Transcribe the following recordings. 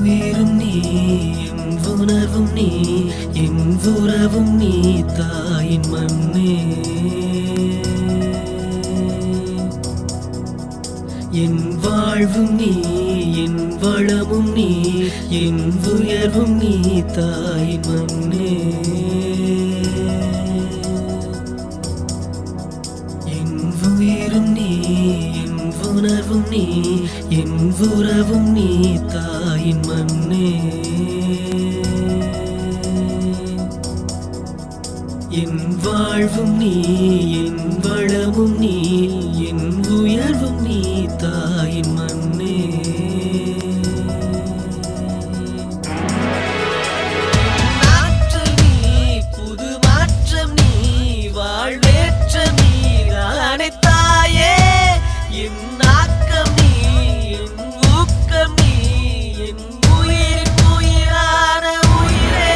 உயிரும் நீ என் உணர்வும் நீ என் உறவும் நீ தாயின் மண்ணே என் வாழ்வும் நீ என் வளமும் நீ என் உயர்வும் நீ தாயின் மண்ணே என் உயிரும் நீ என் உணர்வும் நீ என் உறவும் நீ தாயின் மண்ணே என் வாழ்வும் நீ என் வளமும் நீ என் உயர்வும் நீ தாயின் மண்ணே மாற்றம் நீ புது மாற்றம் நீ வாழ்வேற்ற நீ தானே தாயே என் ஆக்கம் நீ என் ஊக்கம் நீ என் உயிரின் உயிரான உயிரே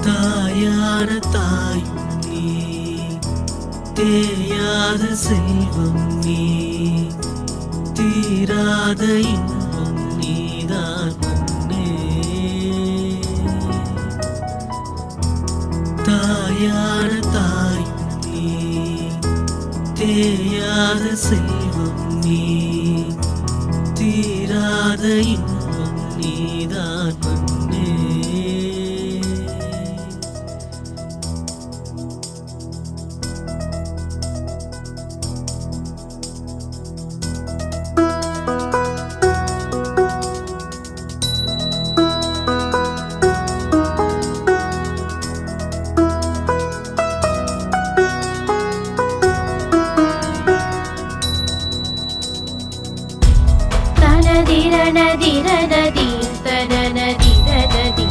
தாயான தாயும் நீ தேயாத செல்வம் நீ தீராத இன்பம் நீதான் மண்ணே தாயான தாயும் நீ தேயாத செல்வம் நீ தீராத இன்பம் நீதான் மண்ணே நதி தன நதி நதி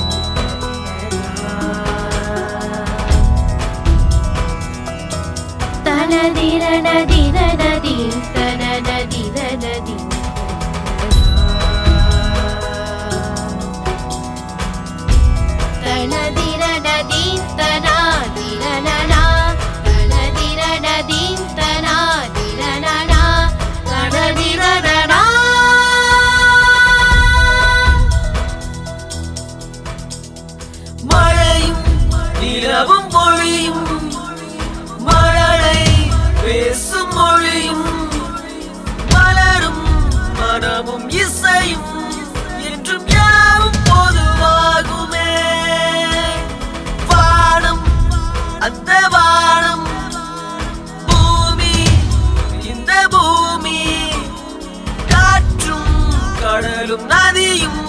தனதிர நதி நதி தன நதி நதி தனதிர நதி தனாதிர நனா தனதிர நதி தனாதிர நனா தனதிர நனா நிலவும் மொழியும் மழலை பேசும் மொழியும் மலரும் மனமும் இசையும் என்றும் யாவும் பொதுவாகுமே வானம் அந்த வானம் பூமி இந்த பூமி காற்றும் கடலும் நதியும்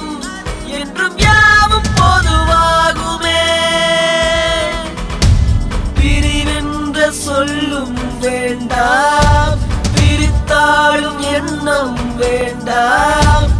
என்றும் யாவும் பொதுவாகுமே சொல்லும் வேண்டாம் பிரித்தாளும் எண்ணம் வேண்டாம்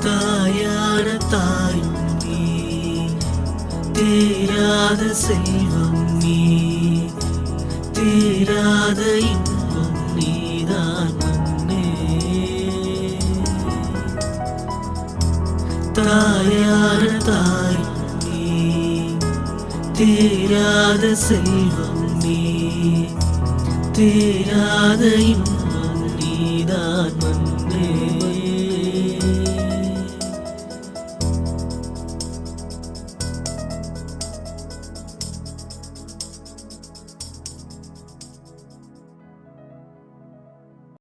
தாயான தாயும் நீ, தேராத செல்வம் நீ, தீராத இன்பம் நீதான் மன்னே. தாயான தாயும் நீ, தீராத செல்வம் நீ, தீராத இன்பம் நீதான் மன்னே.